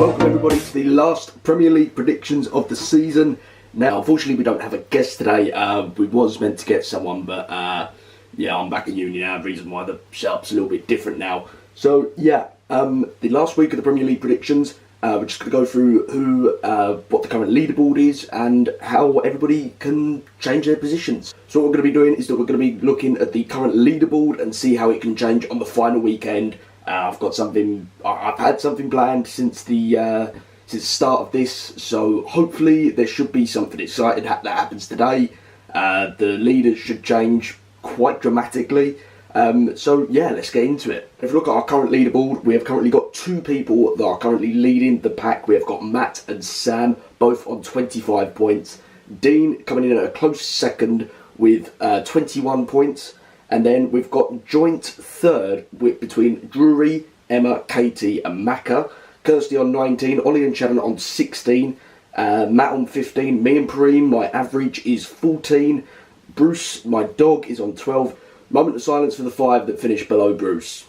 Welcome everybody to the last Premier League predictions of the season. Now, unfortunately, we don't have a guest today. We was meant to get someone, but yeah, I'm back in uni now. The reason why the setup's a little bit different now. So yeah, the last week of the Premier League predictions, we're just going to go through what the current leaderboard is and how everybody can change their positions. So what we're going to be doing is that we're going to be looking at the current leaderboard and see how it can change on the final weekend. I've had something planned since the start of this, so hopefully there should be something exciting that happens today. The leaders should change quite dramatically. So yeah, let's get into it. If you look at our current leaderboard, we have currently got two people that are currently leading the pack. We have got Matt and Sam, both on 25 points. Dean coming in at a close second with 21 points. And then we've got joint third between Drury, Emma, Katie and Macca. Kirsty on 19, Ollie and Shannon on 16, Matt on 15, me and Pareem, my average is 14, Bruce, my dog, is on 12. Moment of silence for the 5 that finished below Bruce.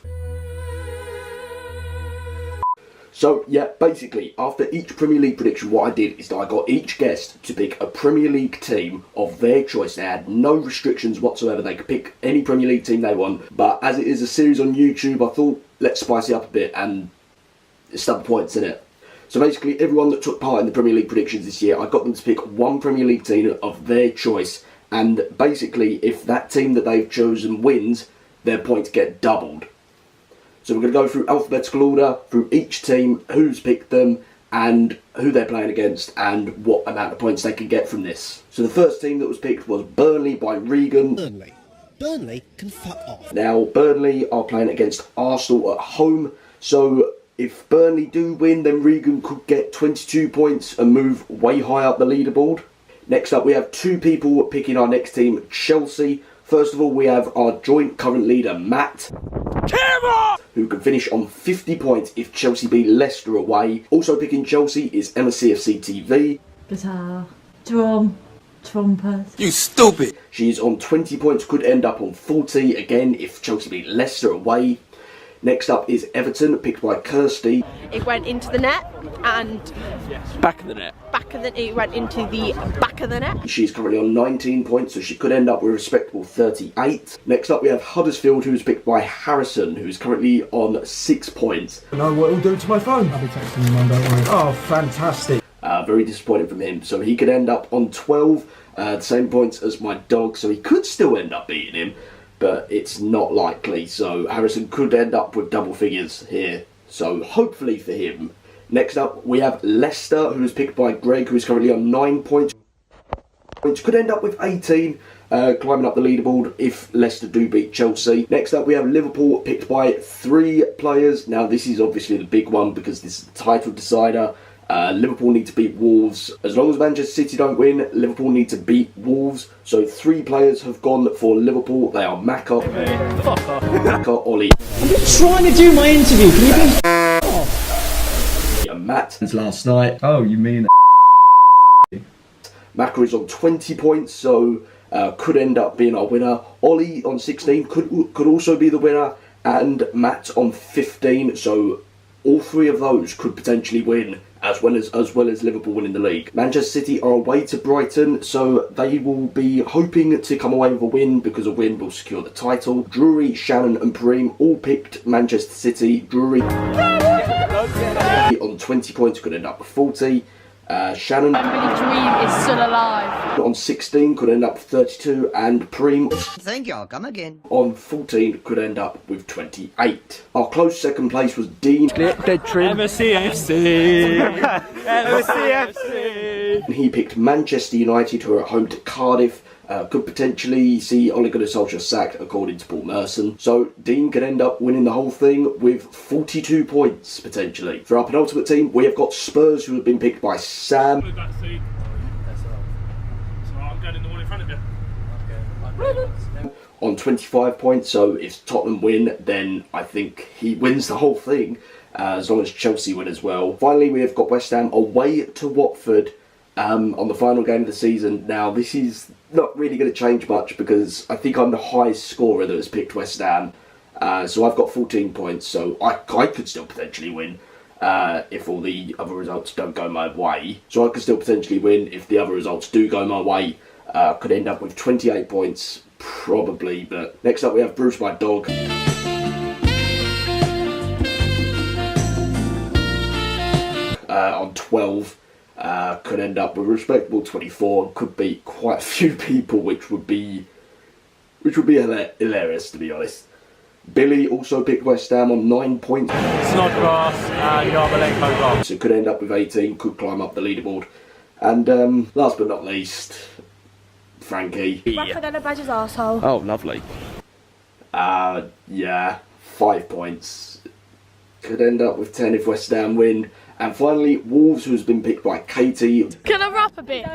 So yeah, basically, after each Premier League prediction, what I did is that I got each guest to pick a Premier League team of their choice. They had no restrictions whatsoever. They could pick any Premier League team they want. But as it is a series on YouTube, I thought, let's spice it up a bit and stump points in it. So basically, everyone that took part in the Premier League predictions this year, I got them to pick one Premier League team of their choice. And basically, if that team that they've chosen wins, their points get doubled. So we're going to go through alphabetical order, through each team, who's picked them, and who they're playing against, and what amount of points they can get from this. So the first team that was picked was Burnley by Regan. Burnley can fuck off. Now, Burnley are playing against Arsenal at home, so if Burnley do win, then Regan could get 22 points and move way high up the leaderboard. Next up, we have two people picking our next team, Chelsea. First of all, we have our joint current leader, Matt, who can finish on 50 points if Chelsea beat Leicester away. Also picking Chelsea is Emma CFC TV. Guitar, drum, trumpet. You stupid! She is on 20 points, could end up on 40 again if Chelsea beat Leicester away. Next up is Everton, picked by Kirsty. It went into the net and back of the net. it went into the back of the net. She's currently on 19 points, so she could end up with a respectable 38. Next up we have Huddersfield, who's picked by Harrison, who's currently on 6 points. I know what it'll do to my phone. I'll be texting you Monday, don't worry. Oh, fantastic. Very disappointed from him. So he could end up on 12, the same points as my dog, so he could still end up beating him, but it's not likely. So Harrison could end up with double figures here, so hopefully for him. Next up we have Leicester, who is picked by Greg, who is currently on 9 points. Could end up with 18, climbing up the leaderboard if Leicester do beat Chelsea. Next up we have Liverpool, picked by 3 players. Now this is obviously the big one because this is the title decider. Liverpool need to beat Wolves. As long as Manchester City don't win, Liverpool need to beat Wolves. So 3 players have gone for Liverpool. They are Macca, Ollie. I'm just trying to do my interview. Can you be and Matt. Since last night. Oh, you mean Macca is on 20 points, so could end up being our winner. Ollie on 16 could also be the winner, and Matt on 15. So all 3 of those could potentially win, as well as Liverpool winning the league. Manchester City are away to Brighton, so they will be hoping to come away with a win, because a win will secure the title. Drury, Shannon and Pareem all picked Manchester City. Drury on 20 points could end up with 40. Shannon Dream is still alive. on 16 could end up with 32, and Pareem Thank you, I'll come again. on 14 could end up with 28. Our close second place was Dean. Dead trim. MSCFC. MSCFC. He picked Manchester United, who are at home to Cardiff. Could potentially see Ole Gunnar Solskjaer sacked, according to Paul Merson. So Dean could end up winning the whole thing with 42 points, potentially. For our penultimate team, we have got Spurs, who have been picked by Sam. On 25 points, so if Tottenham win, then I think he wins the whole thing, as long as Chelsea win as well. Finally, we have got West Ham away to Watford on the final game of the season. Now, this is not really going to change much because I think I'm the highest scorer that has picked West Ham. So I've got 14 points, so I could still potentially win. if all the other results don't go my way. So I could still potentially win if the other results do go my way. Could end up with 28 points, probably. But next up we have Bruce my dog. On 12. Could end up with a respectable 24 and could beat quite a few people, which would be hilarious, to be honest. Billy also picked West Ham on 9 points. Snodgrass and Yarmolenko Rock. So could end up with 18, could climb up the leaderboard. And last but not least, Frankie. Rafa Badger's arsehole. Oh, lovely. Yeah, 5 points. Could end up with 10 if West Ham win. And finally, Wolves, who's been picked by Katie. Can I rap a bit?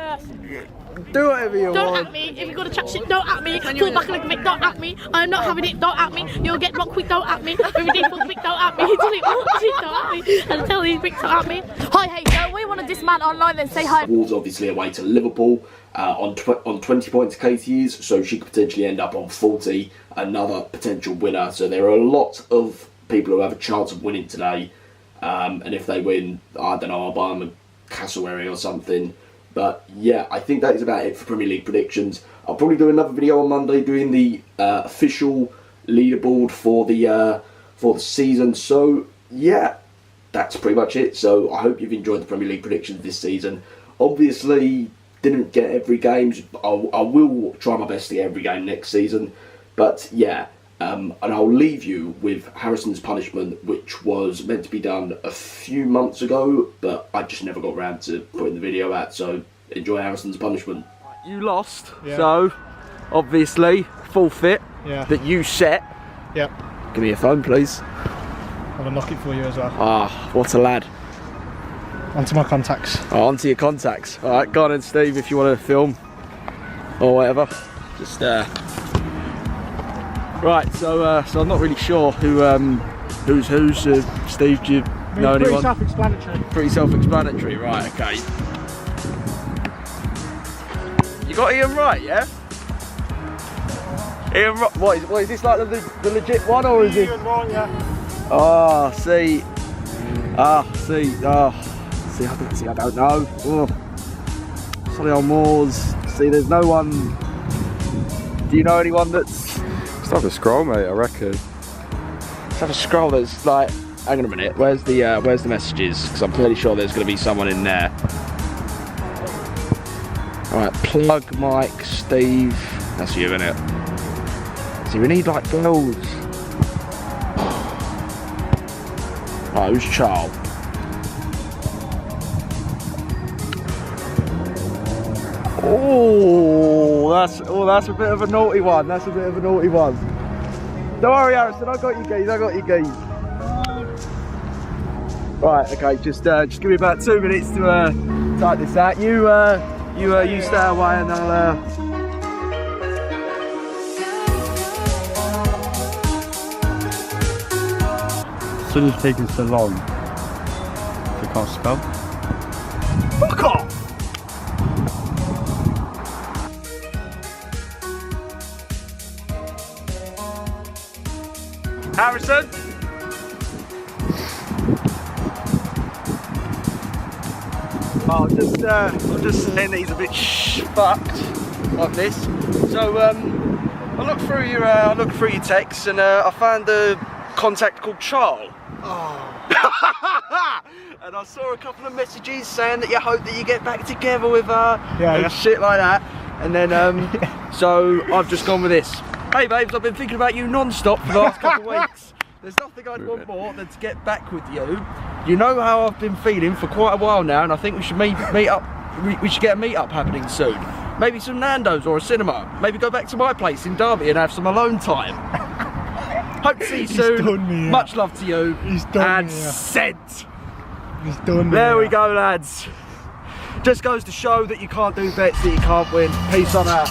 Do whatever you Don't want. at me. If you're gonna chat shit, don't at me. Fall back like a Vic, don't at me. I'm not having it, don't at me. You'll get blocked quick, don't at me. Every day full quick, don't at me. Delete shit, don't at me. And tell these bricks, don't at me. Hi, hey, we want to dismantle online, then say hi. Wolves obviously away to Liverpool on 20 points Katie is, so she could potentially end up on 40, another potential winner. So there are a lot of people who have a chance of winning today. And if they win, I don't know, I'll buy them a cassowary or something. But yeah, I think that is about it for Premier League predictions. I'll probably do another video on Monday doing the official leaderboard for the season. So yeah, that's pretty much it. So I hope you've enjoyed the Premier League predictions this season. Obviously, didn't get every game. I will try my best to get every game next season. But yeah. And I'll leave you with Harrison's punishment, which was meant to be done a few months ago, but I just never got around to putting the video out, so enjoy Harrison's punishment. You lost, so obviously forfeit that you set. Yep. Give me your phone, please. I'll unlock it for you as well. Ah, what a lad. Onto my contacts. Oh, onto your contacts. All right, go on then, Steve, if you want to film or whatever. Just Right, so I'm not really sure who's Steve, do you know anyone? Pretty self-explanatory. Pretty self-explanatory, right, okay. You got Ian right, yeah? Ian Wright, what is this like the legit one, or is it? Ian Wright, yeah. Oh, see, I don't know. Oh. Sorry, old Moors. See, there's no one. Do you know anyone that's? Let's have a scroll, mate, I reckon. Let's have a scroll that's like, hang on a minute, where's the messages? Because I'm pretty sure there's going to be someone in there. Alright, Plug, Mike, Steve, that's you, innit? See, we need like girls. Right, who's Charles? Oh, that's a bit of a naughty one. That's a bit of a naughty one. Don't worry, Harrison. I got you geese. I got you geese. Right. Okay. Just give me about 2 minutes to type this out. You stay away, and I'll. As soon as it's taking so long, you can't spell. Fuck off! Harrison? Oh, I'm just saying that he's a bit fucked like this. So I looked through your texts and I found a contact called Charles. Oh. And I saw a couple of messages saying that you hope that you get back together with her and shit like that. And then so I've just gone with this. Hey babes, I've been thinking about you non-stop for the last couple of weeks. There's nothing I'd want more than to get back with you. You know how I've been feeling for quite a while now, and I think we should meet up. We should get a meet up happening soon. Maybe some Nando's or a cinema. Maybe go back to my place in Derby and have some alone time. Hope to see you soon. Done me, yeah. Much love to you. He's done and me, yeah. sent. He's done. There we go, lads. Just goes to show that you can't do bets that you can't win. Peace on out.